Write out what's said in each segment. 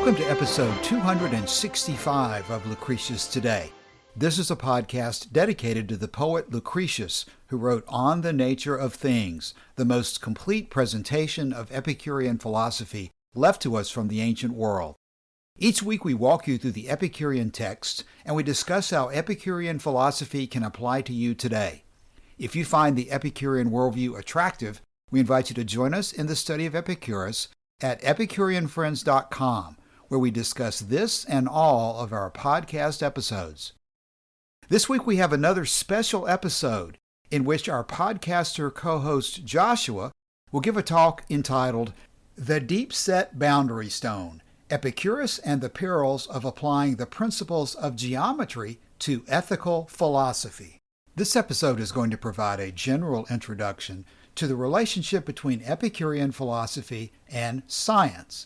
Welcome to episode 265 of Lucretius Today. This is a podcast dedicated to the poet Lucretius, who wrote On the Nature of Things, the most complete presentation of Epicurean philosophy left to us from the ancient world. Each week we walk you through the Epicurean text, and we discuss how Epicurean philosophy can apply to you today. If you find the Epicurean worldview attractive, we invite you to join us in the study of Epicurus at EpicureanFriends.com, where we discuss this and all of our podcast episodes. This week we have another special episode in which our podcaster co-host Joshua will give a talk entitled The Deep-Set Boundary Stone, Epicurus and the Perils of Applying the Principles of Geometry to Ethical Philosophy. This episode is going to provide a general introduction to the relationship between Epicurean philosophy and science.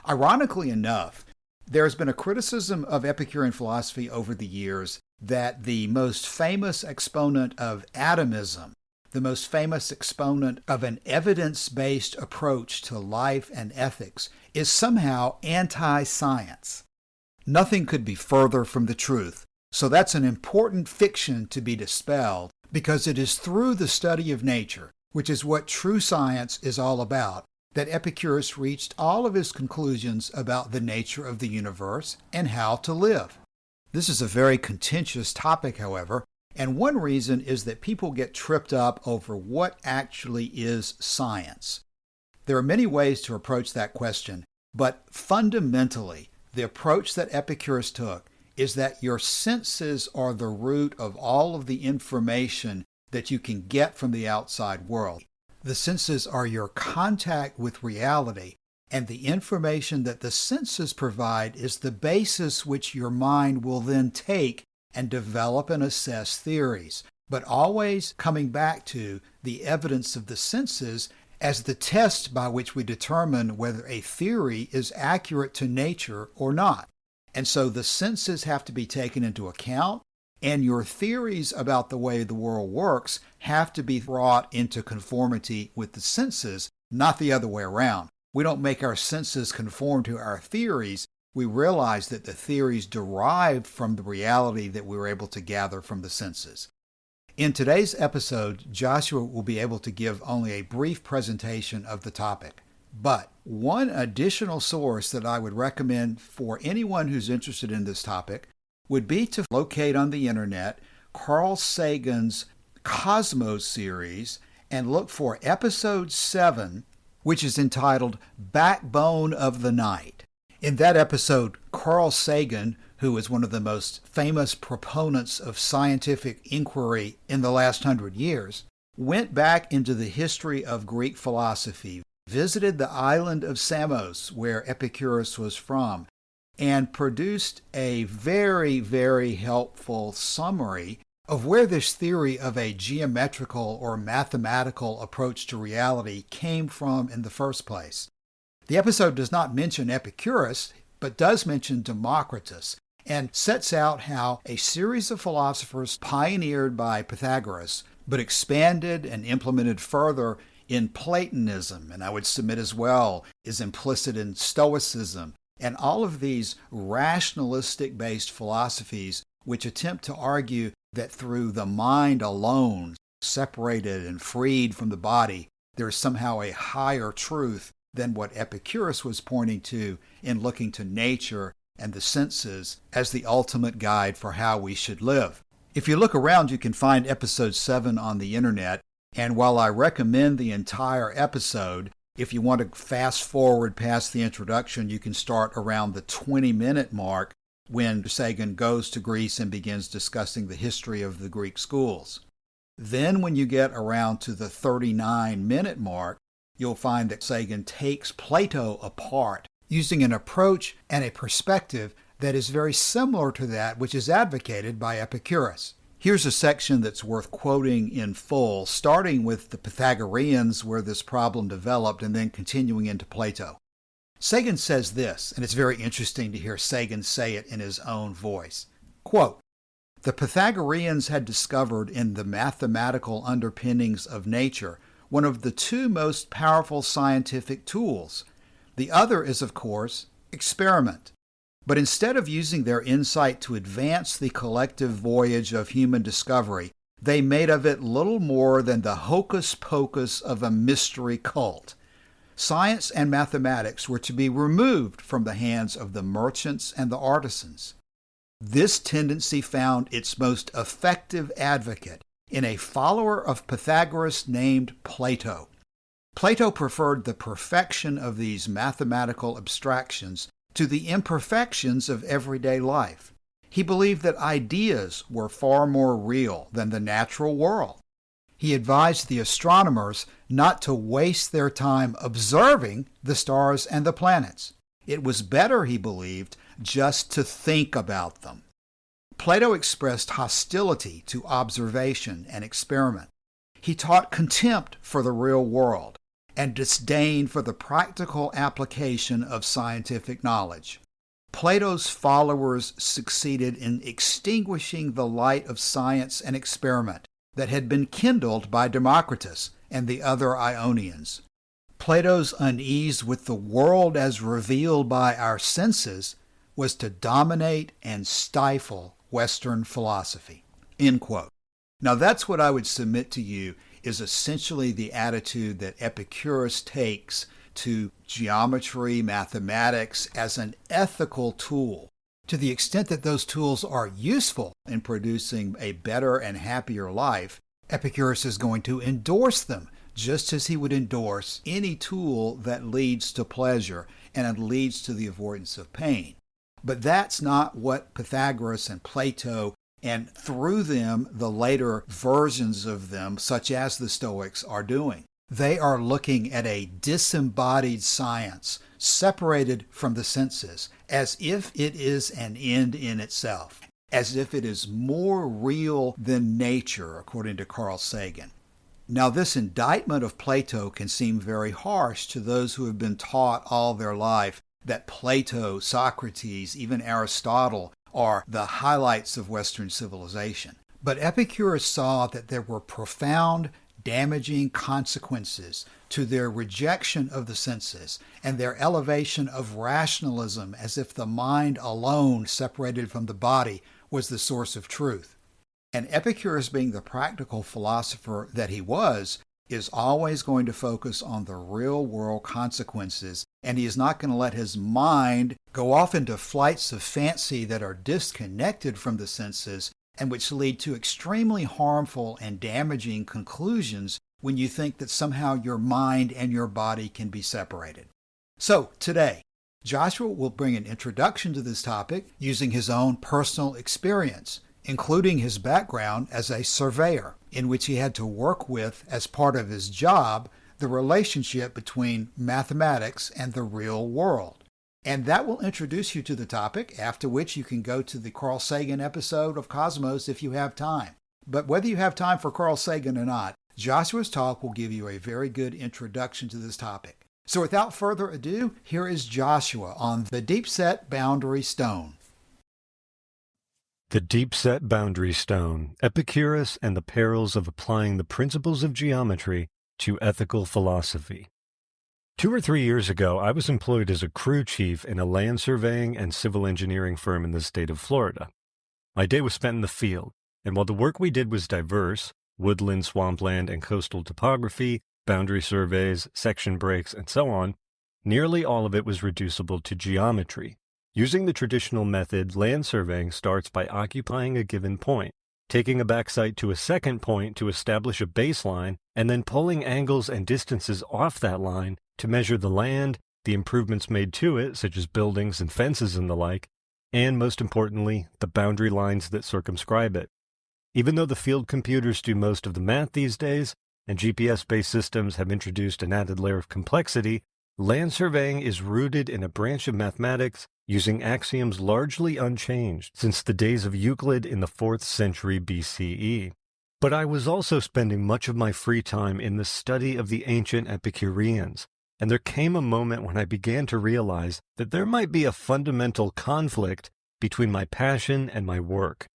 Ironically enough, there has been a criticism of Epicurean philosophy over the years that the most famous exponent of atomism, the most famous exponent of an evidence-based approach to life and ethics, is somehow anti-science. Nothing could be further from the truth, so that's an important fiction to be dispelled, because it is through the study of nature, which is what true science is all about, that Epicurus reached all of his conclusions about the nature of the universe and how to live. This is a very contentious topic, however, and one reason is that people get tripped up over what actually is science. There are many ways to approach that question, but fundamentally, the approach that Epicurus took is that your senses are the root of all of the information that you can get from the outside world. The senses are your contact with reality, and the information that the senses provide is the basis which your mind will then take and develop and assess theories, but always coming back to the evidence of the senses as the test by which we determine whether a theory is accurate to nature or not. And so the senses have to be taken into account, and your theories about the way the world works have to be brought into conformity with the senses, not the other way around. We don't make our senses conform to our theories. We realize that the theories derive from the reality that we were able to gather from the senses. In today's episode, Joshua will be able to give only a brief presentation of the topic. But one additional source that I would recommend for anyone who's interested in this topic would be to locate on the internet Carl Sagan's Cosmos series and look for episode 7, which is entitled Backbone of the Night. In that episode, Carl Sagan, who is one of the most famous proponents of scientific inquiry in the last 100 years, went back into the history of Greek philosophy, visited the island of Samos, where Epicurus was from, and produced a very, very helpful summary of where this theory of a geometrical or mathematical approach to reality came from in the first place. The episode does not mention Epicurus, but does mention Democritus, and sets out how a series of philosophers pioneered by Pythagoras, but expanded and implemented further in Platonism, and I would submit as well is implicit in Stoicism, and all of these rationalistic-based philosophies which attempt to argue that through the mind alone, separated and freed from the body, there is somehow a higher truth than what Epicurus was pointing to in looking to nature and the senses as the ultimate guide for how we should live. If you look around, you can find episode 7 on the internet, and while I recommend the entire episode, if you want to fast forward past the introduction, you can start around the 20-minute mark when Sagan goes to Greece and begins discussing the history of the Greek schools. Then when you get around to the 39-minute mark, you'll find that Sagan takes Plato apart using an approach and a perspective that is very similar to that which is advocated by Epicurus. Here's a section that's worth quoting in full, starting with the Pythagoreans where this problem developed and then continuing into Plato. Sagan says this, and it's very interesting to hear Sagan say it in his own voice. Quote, "The Pythagoreans had discovered in the mathematical underpinnings of nature one of the two most powerful scientific tools. The other is, of course, experiment. But instead of using their insight to advance the collective voyage of human discovery, they made of it little more than the hocus pocus of a mystery cult. Science and mathematics were to be removed from the hands of the merchants and the artisans. This tendency found its most effective advocate in a follower of Pythagoras named Plato. Plato preferred the perfection of these mathematical abstractions to the imperfections of everyday life. He believed that ideas were far more real than the natural world. He advised the astronomers not to waste their time observing the stars and the planets. It was better, he believed, just to think about them. Plato expressed hostility to observation and experiment. He taught contempt for the real world and disdain for the practical application of scientific knowledge. Plato's followers succeeded in extinguishing the light of science and experiment that had been kindled by Democritus and the other Ionians. Plato's unease with the world as revealed by our senses was to dominate and stifle Western philosophy. End quote. Now that's what I would submit to you is essentially the attitude that Epicurus takes to geometry, mathematics as an ethical tool. To the extent that those tools are useful in producing a better and happier life, Epicurus is going to endorse them, just as he would endorse any tool that leads to pleasure and leads to the avoidance of pain. But that's not what Pythagoras and Plato, and through them, the later versions of them, such as the Stoics, are doing. They are looking at a disembodied science, separated from the senses, as if it is an end in itself, as if it is more real than nature, according to Carl Sagan. Now, this indictment of Plato can seem very harsh to those who have been taught all their life that Plato, Socrates, even Aristotle are the highlights of Western civilization. But Epicurus saw that there were profound, damaging consequences to their rejection of the senses and their elevation of rationalism as if the mind alone, separated from the body, was the source of truth. And Epicurus, being the practical philosopher that he was, is always going to focus on the real-world consequences, and he is not going to let his mind go off into flights of fancy that are disconnected from the senses and which lead to extremely harmful and damaging conclusions when you think that somehow your mind and your body can be separated. So, today, Joshua will bring an introduction to this topic using his own personal experience, including his background as a surveyor, in which he had to work with, as part of his job, the relationship between mathematics and the real world. And that will introduce you to the topic, after which you can go to the Carl Sagan episode of Cosmos if you have time. But whether you have time for Carl Sagan or not, Joshua's talk will give you a very good introduction to this topic. So without further ado, here is Joshua on the deep-set boundary stone. The deep-set boundary stone, Epicurus and the perils of applying the principles of geometry to ethical philosophy. 2 or 3 years ago, I was employed as a crew chief in a land surveying and civil engineering firm in the state of Florida. My day was spent in the field, and while the work we did was diverse, woodland, swampland, and coastal topography, boundary surveys, section breaks, and so on, nearly all of it was reducible to geometry. Using the traditional method, land surveying starts by occupying a given point, taking a backsite to a second point to establish a baseline, and then pulling angles and distances off that line to measure the land, the improvements made to it, such as buildings and fences and the like, and most importantly, the boundary lines that circumscribe it. Even though the field computers do most of the math these days, and GPS-based systems have introduced an added layer of complexity, land surveying is rooted in a branch of mathematics using axioms largely unchanged since the days of Euclid in the 4th century BCE. But I was also spending much of my free time in the study of the ancient Epicureans, and there came a moment when I began to realize that there might be a fundamental conflict between my passion and my work.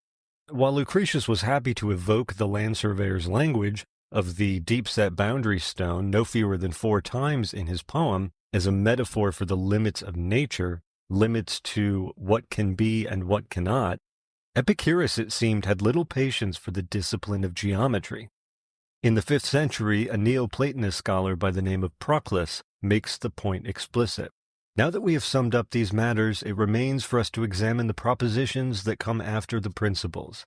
While Lucretius was happy to evoke the land surveyor's language of the deep-set boundary stone no fewer than 4 times in his poem as a metaphor for the limits of nature, limits to what can be and what cannot, Epicurus, it seemed, had little patience for the discipline of geometry. In the 5th century, a Neoplatonist scholar by the name of Proclus makes the point explicit. Now that we have summed up these matters, it remains for us to examine the propositions that come after the principles.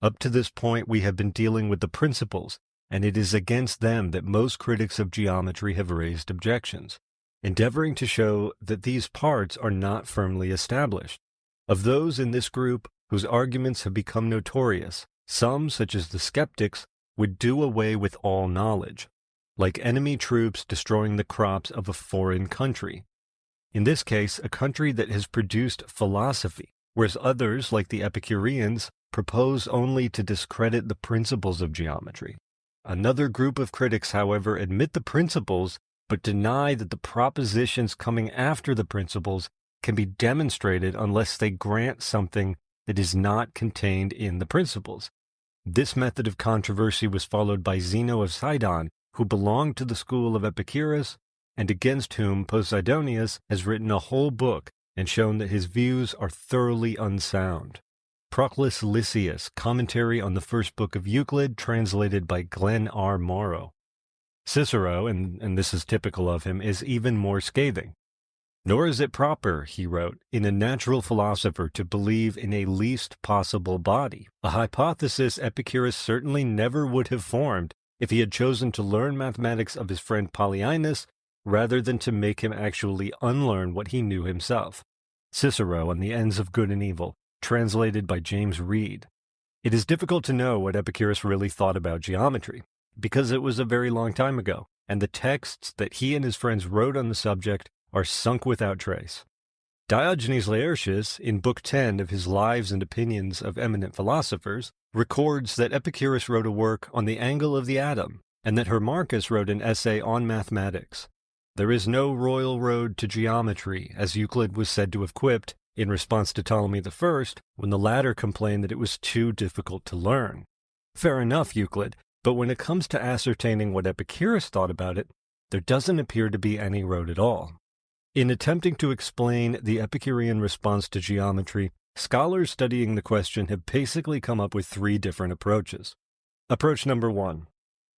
Up to this point, we have been dealing with the principles, and it is against them that most critics of geometry have raised objections, endeavoring to show that these parts are not firmly established. Of those in this group whose arguments have become notorious, some, such as the skeptics, would do away with all knowledge, like enemy troops destroying the crops of a foreign country. In this case, a country that has produced philosophy, whereas others, like the Epicureans, propose only to discredit the principles of geometry. Another group of critics, however, admit the principles, but deny that the propositions coming after the principles can be demonstrated unless they grant something that is not contained in the principles. This method of controversy was followed by Zeno of Sidon, who belonged to the school of Epicurus, and against whom Posidonius has written a whole book and shown that his views are thoroughly unsound. Proclus Lysias, Commentary on the First Book of Euclid, translated by Glenn R. Morrow. Cicero, and this is typical of him, is even more scathing. Nor is it proper, he wrote, in a natural philosopher to believe in a least possible body, a hypothesis Epicurus certainly never would have formed if he had chosen to learn mathematics of his friend Polyaenus rather than to make him actually unlearn what he knew himself. Cicero on the Ends of Good and Evil, translated by James Reed. It is difficult to know what Epicurus really thought about geometry, because it was a very long time ago, and the texts that he and his friends wrote on the subject are sunk without trace. Diogenes Laertius, in Book 10 of his Lives and Opinions of Eminent Philosophers, records that Epicurus wrote a work on the angle of the atom, and that Hermarchus wrote an essay on mathematics. There is no royal road to geometry, as Euclid was said to have quipped in response to Ptolemy I, when the latter complained that it was too difficult to learn. Fair enough, Euclid, but when it comes to ascertaining what Epicurus thought about it, there doesn't appear to be any road at all. In attempting to explain the Epicurean response to geometry, scholars studying the question have basically come up with 3 different approaches. Approach number 1.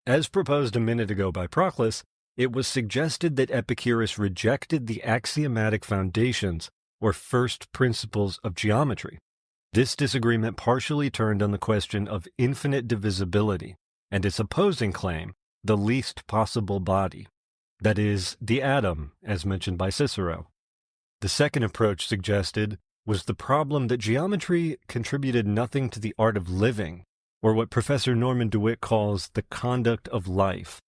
As proposed a minute ago by Proclus, it was suggested that Epicurus rejected the axiomatic foundations or first principles of geometry. This disagreement partially turned on the question of infinite divisibility, and its opposing claim, the least possible body. That is, the atom, as mentioned by Cicero. The second approach suggested was the problem that geometry contributed nothing to the art of living, or what Professor Norman DeWitt calls the conduct of life.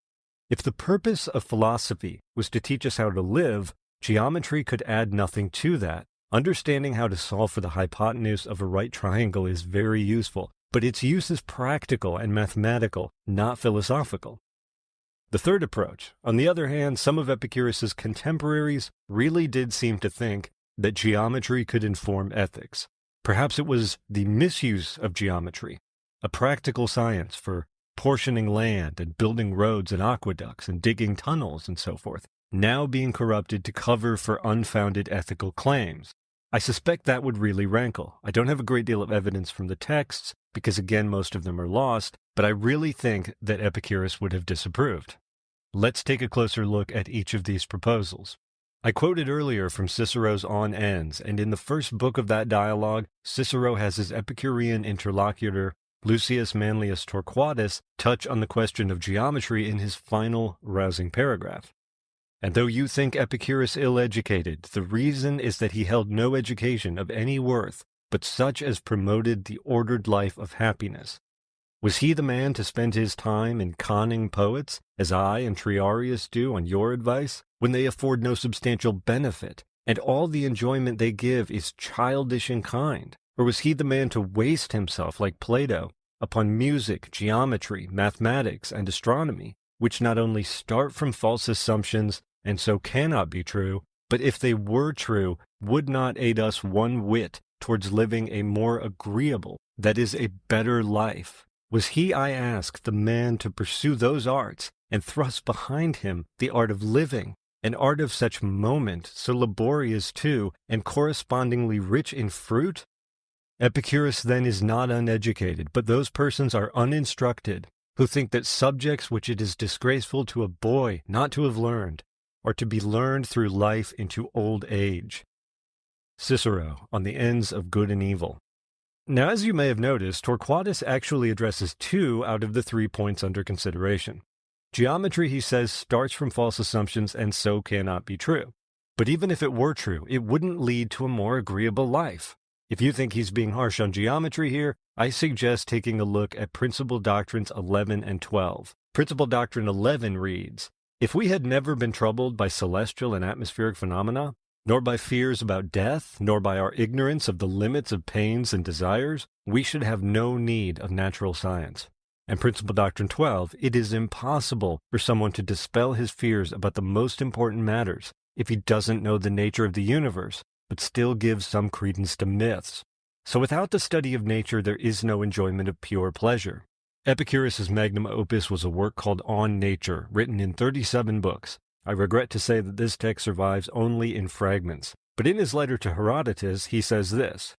If the purpose of philosophy was to teach us how to live, geometry could add nothing to that. Understanding how to solve for the hypotenuse of a right triangle is very useful, but its use is practical and mathematical, not philosophical. The third approach, on the other hand, some of Epicurus's contemporaries really did seem to think that geometry could inform ethics. Perhaps it was the misuse of geometry, a practical science for portioning land and building roads and aqueducts and digging tunnels and so forth, now being corrupted to cover for unfounded ethical claims. I suspect that would really rankle. I don't have a great deal of evidence from the texts, because again, most of them are lost, but I really think that Epicurus would have disapproved. Let's take a closer look at each of these proposals. I quoted earlier from Cicero's On Ends, and in the first book of that dialogue, Cicero has his Epicurean interlocutor, Lucius Manlius Torquatus, touch on the question of geometry in his final rousing paragraph. And though you think Epicurus ill-educated, the reason is that he held no education of any worth, but such as promoted the ordered life of happiness. Was he the man to spend his time in conning poets, as I and Triarius do on your advice, when they afford no substantial benefit, and all the enjoyment they give is childish in kind? Or was he the man to waste himself, like Plato, upon music, geometry, mathematics, and astronomy, which not only start from false assumptions, and so cannot be true, but if they were true, would not aid us one whit towards living a more agreeable, that is, a better life? Was he, I ask, the man to pursue those arts, and thrust behind him the art of living, An art of such moment, so laborious too, and correspondingly rich in fruit? Epicurus then is not uneducated, but those persons are uninstructed, who think that subjects which it is disgraceful to a boy not to have learned, are to be learned through life into old age. Cicero, on the ends of good and evil. Now, as you may have noticed, Torquatus actually addresses 2 out of the 3 points under consideration. Geometry, he says, starts from false assumptions and so cannot be true. But even if it were true, it wouldn't lead to a more agreeable life. If you think he's being harsh on geometry here, I suggest taking a look at Principal Doctrines 11 and 12. Principal Doctrine 11 reads, "If we had never been troubled by celestial and atmospheric phenomena, nor by fears about death, nor by our ignorance of the limits of pains and desires, we should have no need of natural science." And Principal Doctrine 12, "It is impossible for someone to dispel his fears about the most important matters if he doesn't know the nature of the universe, but still gives some credence to myths. So without the study of nature, there is no enjoyment of pure pleasure." Epicurus's magnum opus was a work called On Nature, written in 37 books. I regret to say that this text survives only in fragments, but in his letter to Herodotus he says this,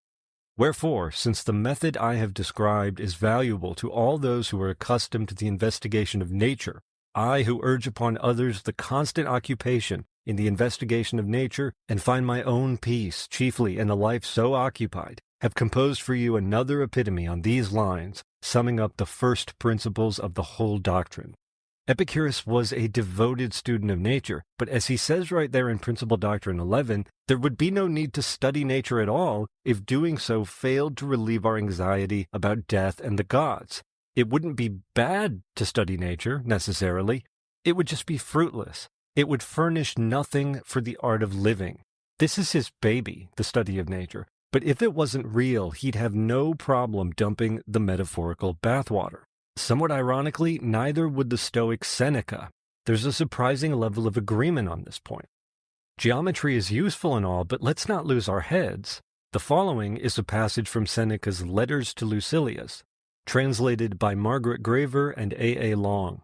"Wherefore, since the method I have described is valuable to all those who are accustomed to the investigation of nature, I who urge upon others the constant occupation in the investigation of nature, and find my own peace chiefly in a life so occupied, have composed for you another epitome on these lines, summing up the first principles of the whole doctrine." Epicurus was a devoted student of nature, but as he says right there in Principal Doctrine 11, there would be no need to study nature at all if doing so failed to relieve our anxiety about death and the gods. It wouldn't be bad to study nature, necessarily. It would just be fruitless. It would furnish nothing for the art of living. This is his baby, the study of nature. But if it wasn't real, he'd have no problem dumping the metaphorical bathwater. Somewhat ironically, neither would the Stoic Seneca. There's a surprising level of agreement on this point. Geometry is useful and all, but let's not lose our heads. The following is a passage from Seneca's Letters to Lucilius, translated by Margaret Graver and A. Long.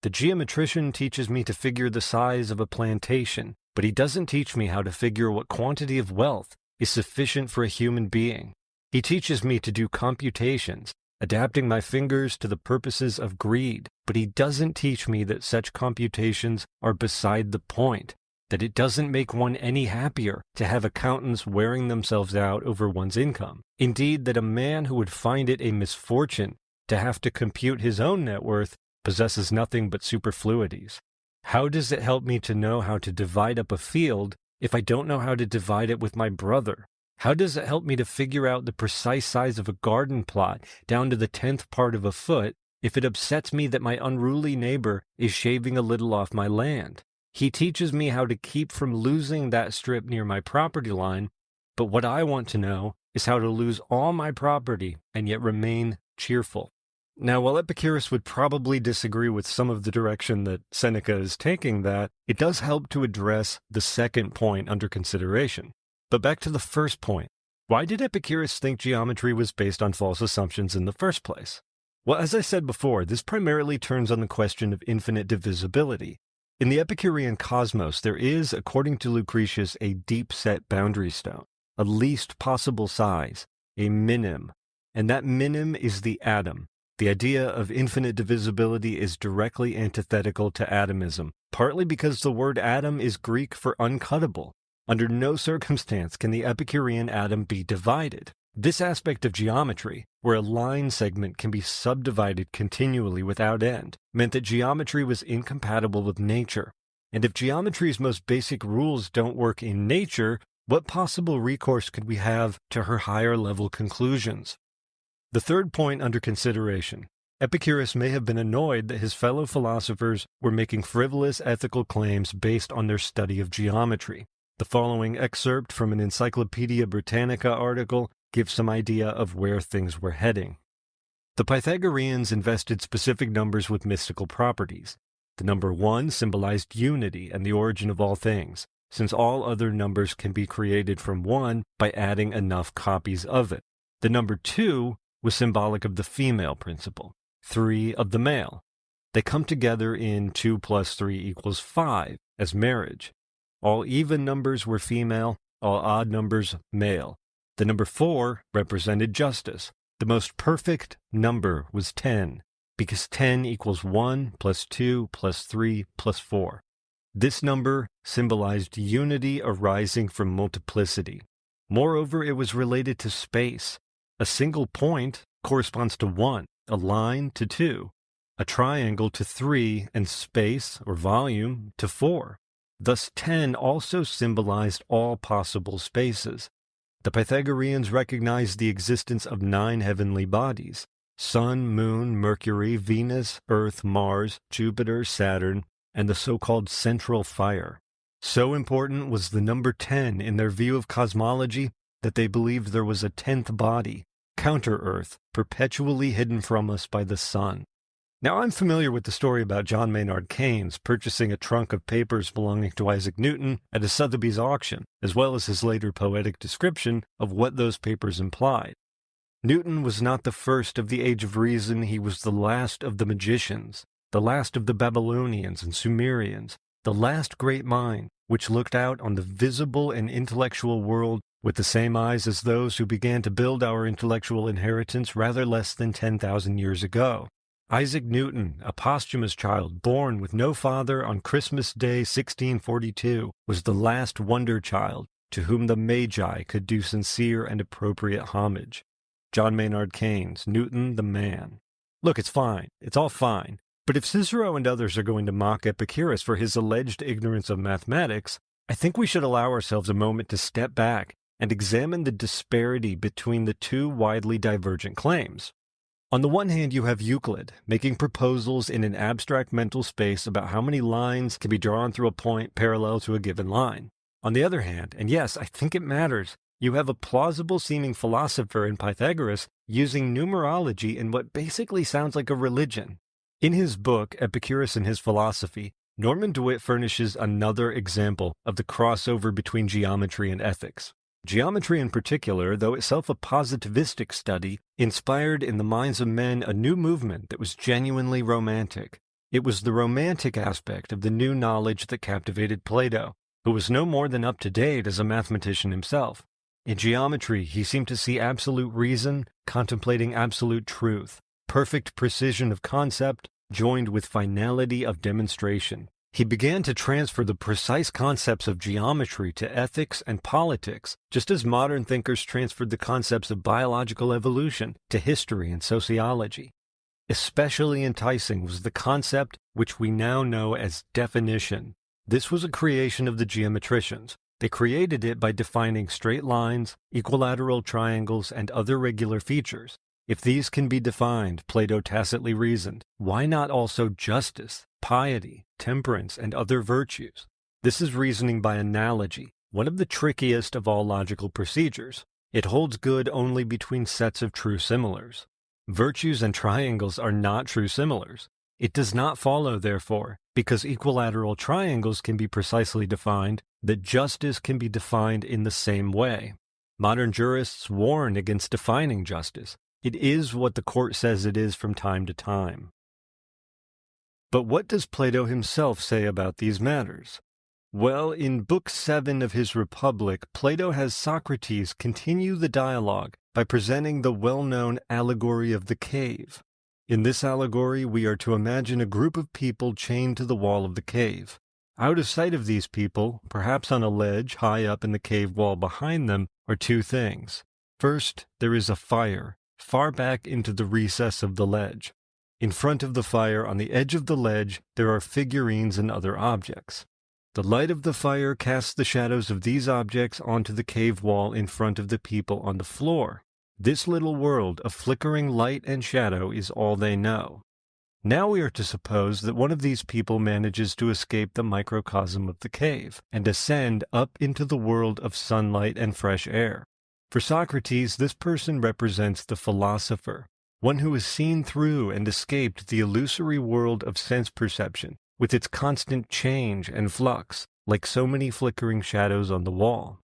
"The geometrician teaches me to figure the size of a plantation, but he doesn't teach me how to figure what quantity of wealth is sufficient for a human being. He teaches me to do computations, adapting my fingers to the purposes of greed, but he doesn't teach me that such computations are beside the point, that it doesn't make one any happier to have accountants wearing themselves out over one's income. Indeed, that a man who would find it a misfortune to have to compute his own net worth possesses nothing but superfluities. How does it help me to know how to divide up a field if I don't know how to divide it with my brother? How does it help me to figure out the precise size of a garden plot down to the 10th part of a foot if it upsets me that my unruly neighbor is shaving a little off my land? He teaches me how to keep from losing that strip near my property line, but what I want to know is how to lose all my property and yet remain cheerful." Now, while Epicurus would probably disagree with some of the direction that Seneca is taking that, it does help to address the second point under consideration. But back to the first point. Why did Epicurus think geometry was based on false assumptions in the first place? Well, as I said before, this primarily turns on the question of infinite divisibility. In the Epicurean cosmos, there is, according to Lucretius, a deep-set boundary stone, a least possible size, a minim, and that minim is the atom. The idea of infinite divisibility is directly antithetical to atomism, partly because the word atom is Greek for uncuttable. Under no circumstance can the Epicurean atom be divided. This aspect of geometry, where a line segment can be subdivided continually without end, meant that geometry was incompatible with nature. And if geometry's most basic rules don't work in nature, what possible recourse could we have to her higher-level conclusions? The third point under consideration. Epicurus may have been annoyed that his fellow philosophers were making frivolous ethical claims based on their study of geometry. The following excerpt from an Encyclopedia Britannica article gives some idea of where things were heading. The Pythagoreans invested specific numbers with mystical properties. The number 1 symbolized unity and the origin of all things, since all other numbers can be created from 1 by adding enough copies of it. The number 2 was symbolic of the female principle, 3 of the male. They come together in 2 plus 3 equals 5, as marriage. All even numbers were female, all odd numbers male. The number 4 represented justice. The most perfect number was 10, because 10 equals 1 plus 2 plus 3 plus 4. This number symbolized unity arising from multiplicity. Moreover, it was related to space. A single point corresponds to 1, a line to 2, a triangle to 3, and space, or volume, to 4. Thus 10 also symbolized all possible spaces. The Pythagoreans recognized the existence of 9 heavenly bodies: Sun, Moon, Mercury, Venus, Earth, Mars, Jupiter, Saturn, and the so-called central fire. So important was the number 10 in their view of cosmology that they believed there was a 10th body, counter-Earth, perpetually hidden from us by the sun. Now, I'm familiar with the story about John Maynard Keynes purchasing a trunk of papers belonging to Isaac Newton at a Sotheby's auction, as well as his later poetic description of what those papers implied. Newton was not the first of the Age of Reason, he was the last of the magicians, the last of the Babylonians and Sumerians, the last great mind which looked out on the visible and intellectual world with the same eyes as those who began to build our intellectual inheritance rather less than 10,000 years ago. Isaac Newton, a posthumous child born with no father on Christmas Day 1642, was the last wonder child to whom the Magi could do sincere and appropriate homage. John Maynard Keynes, Newton the man. Look, it's fine. It's all fine. But if Cicero and others are going to mock Epicurus for his alleged ignorance of mathematics, I think we should allow ourselves a moment to step back and examine the disparity between the two widely divergent claims. On the one hand, you have Euclid making proposals in an abstract mental space about how many lines can be drawn through a point parallel to a given line. On the other hand, and yes, I think it matters, you have a plausible-seeming philosopher in Pythagoras using numerology in what basically sounds like a religion. In his book, Epicurus and His Philosophy, Norman DeWitt furnishes another example of the crossover between geometry and ethics. Geometry in particular, though itself a positivistic study, inspired in the minds of men a new movement that was genuinely romantic. It was the romantic aspect of the new knowledge that captivated Plato, who was no more than up to date as a mathematician himself. In geometry, he seemed to see absolute reason contemplating absolute truth, perfect precision of concept joined with finality of demonstration. He began to transfer the precise concepts of geometry to ethics and politics, just as modern thinkers transferred the concepts of biological evolution to history and sociology. Especially enticing was the concept which we now know as definition. This was a creation of the geometricians. They created it by defining straight lines, equilateral triangles, and other regular features. If these can be defined, Plato tacitly reasoned, why not also justice, piety, temperance, and other virtues? This is reasoning by analogy, one of the trickiest of all logical procedures. It holds good only between sets of true similars. Virtues and triangles are not true similars. It does not follow, therefore, because equilateral triangles can be precisely defined, that justice can be defined in the same way. Modern jurists warn against defining justice. It is what the court says it is from time to time. But what does Plato himself say about these matters? Well, in Book 7 of his Republic, Plato has Socrates continue the dialogue by presenting the well-known allegory of the cave. In this allegory, we are to imagine a group of people chained to the wall of the cave. Out of sight of these people, perhaps on a ledge high up in the cave wall behind them, are two things. First, there is a fire, far back into the recess of the ledge. In front of the fire, on the edge of the ledge, there are figurines and other objects. The light of the fire casts the shadows of these objects onto the cave wall in front of the people on the floor. This little world of flickering light and shadow is all they know. Now we are to suppose that one of these people manages to escape the microcosm of the cave and ascend up into the world of sunlight and fresh air. For Socrates, this person represents the philosopher, one who has seen through and escaped the illusory world of sense perception, with its constant change and flux, like so many flickering shadows on the wall.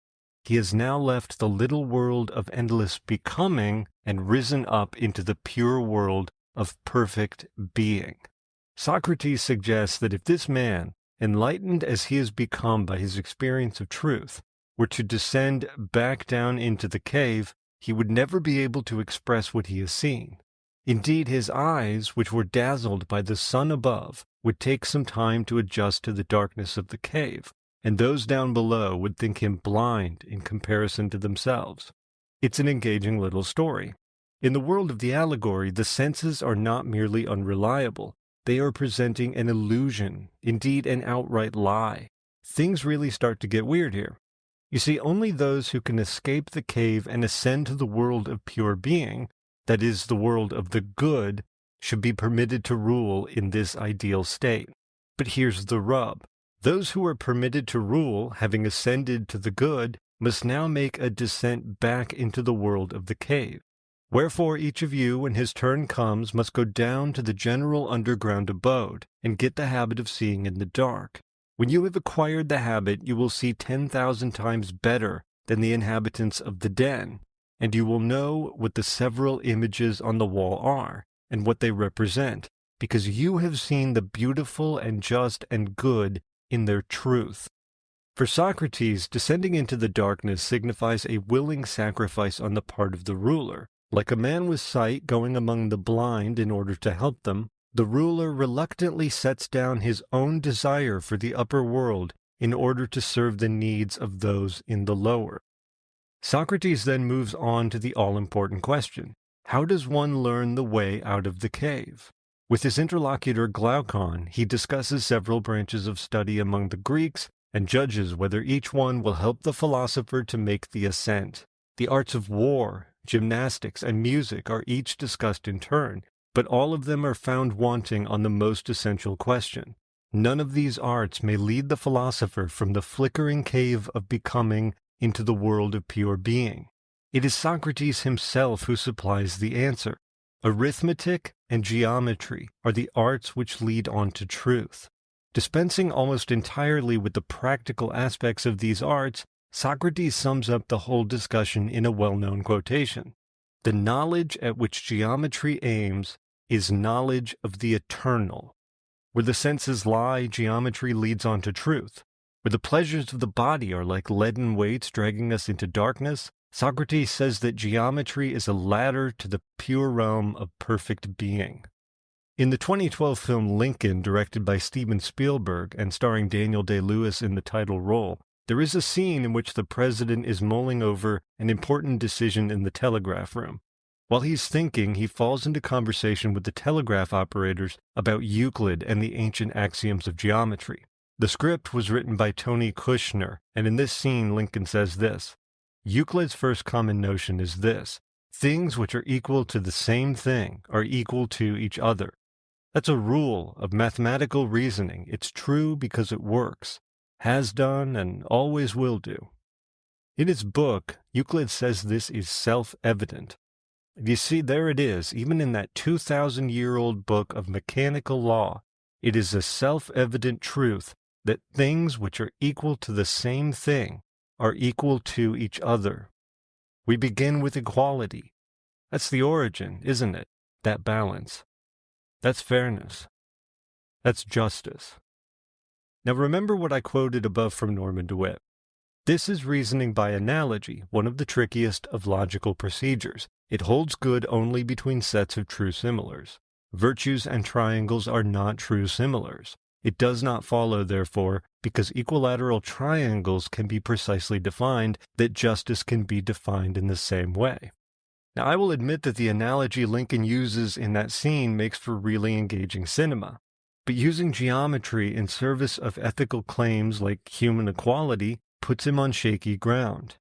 He has now left the little world of endless becoming and risen up into the pure world of perfect being. Socrates suggests that if this man, enlightened as he has become by his experience of truth, were to descend back down into the cave, he would never be able to express what he has seen. Indeed, his eyes, which were dazzled by the sun above, would take some time to adjust to the darkness of the cave, and those down below would think him blind in comparison to themselves. It's an engaging little story. In the world of the allegory, the senses are not merely unreliable. They are presenting an illusion, indeed an outright lie. Things really start to get weird here. You see, only those who can escape the cave and ascend to the world of pure being, that is, the world of the good, should be permitted to rule in this ideal state. But here's the rub. Those who are permitted to rule, having ascended to the good, must now make a descent back into the world of the cave. Wherefore each of you, when his turn comes, must go down to the general underground abode, and get the habit of seeing in the dark. When you have acquired the habit, you will see 10,000 times better than the inhabitants of the den, and you will know what the several images on the wall are, and what they represent, because you have seen the beautiful and just and good in their truth. For Socrates, descending into the darkness signifies a willing sacrifice on the part of the ruler. Like a man with sight going among the blind in order to help them, the ruler reluctantly sets down his own desire for the upper world in order to serve the needs of those in the lower. Socrates then moves on to the all-important question: how does one learn the way out of the cave? With his interlocutor Glaucon, he discusses several branches of study among the Greeks and judges whether each one will help the philosopher to make the ascent. The arts of war, gymnastics, and music are each discussed in turn, but all of them are found wanting on the most essential question. None of these arts may lead the philosopher from the flickering cave of becoming into the world of pure being. It is Socrates himself who supplies the answer. Arithmetic and geometry are the arts which lead on to truth. Dispensing almost entirely with the practical aspects of these arts, Socrates sums up the whole discussion in a well-known quotation. The knowledge at which geometry aims is knowledge of the eternal. Where the senses lie, geometry leads on to truth. Where the pleasures of the body are like leaden weights dragging us into darkness, Socrates says that geometry is a ladder to the pure realm of perfect being. In the 2012 film Lincoln, directed by Steven Spielberg and starring Daniel Day-Lewis in the title role, there is a scene in which the president is mulling over an important decision in the telegraph room. While he's thinking, he falls into conversation with the telegraph operators about Euclid and the ancient axioms of geometry. The script was written by Tony Kushner, and in this scene Lincoln says this: Euclid's first common notion is this: things which are equal to the same thing are equal to each other. That's a rule of mathematical reasoning. It's true because it works, has done, and always will do. In his book, Euclid says this is self-evident. You see, there it is, even in that 2,000-year-old book of mechanical law, it is a self-evident truth that things which are equal to the same thing are equal to each other. We begin with equality. That's the origin, isn't it? That balance. That's fairness. That's justice. Now remember what I quoted above from Norman DeWitt. This is reasoning by analogy, one of the trickiest of logical procedures. It holds good only between sets of true similars. Virtues and triangles are not true similars. It does not follow, therefore, because equilateral triangles can be precisely defined, that justice can be defined in the same way. Now, I will admit that the analogy Lincoln uses in that scene makes for really engaging cinema. But using geometry in service of ethical claims like human equality puts him on shaky ground.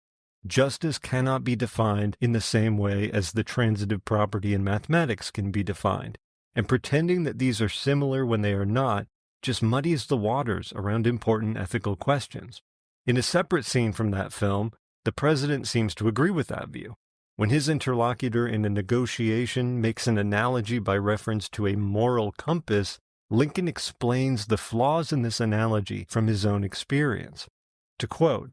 Justice cannot be defined in the same way as the transitive property in mathematics can be defined, and pretending that these are similar when they are not just muddies the waters around important ethical questions. In a separate scene from that film, the president seems to agree with that view. When his interlocutor in a negotiation makes an analogy by reference to a moral compass, Lincoln explains the flaws in this analogy from his own experience. To quote,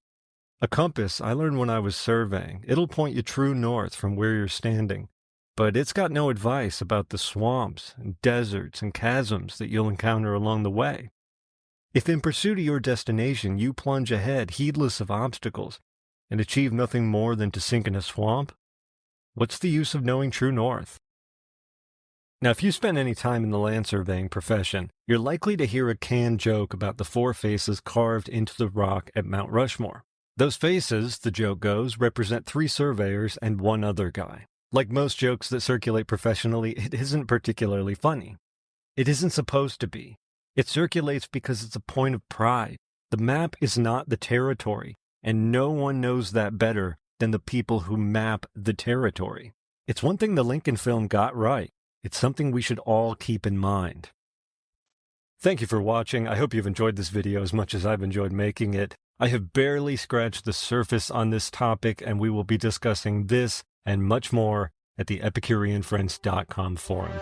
"A compass I learned when I was surveying. It'll point you true north from where you're standing, but it's got no advice about the swamps and deserts and chasms that you'll encounter along the way. If in pursuit of your destination you plunge ahead heedless of obstacles and achieve nothing more than to sink in a swamp, what's the use of knowing true north? Now, if you spend any time in the land surveying profession, you're likely to hear a canned joke about the 4 faces carved into the rock at Mount Rushmore. Those faces, the joke goes, represent 3 surveyors and 1 other guy. Like most jokes that circulate professionally, it isn't particularly funny. It isn't supposed to be. It circulates because it's a point of pride. The map is not the territory, and no one knows that better than the people who map the territory. It's one thing the Lincoln film got right. It's something we should all keep in mind. Thank you for watching. I hope you've enjoyed this video as much as I've enjoyed making it. I have barely scratched the surface on this topic, and we will be discussing this and much more at the EpicureanFriends.com forum.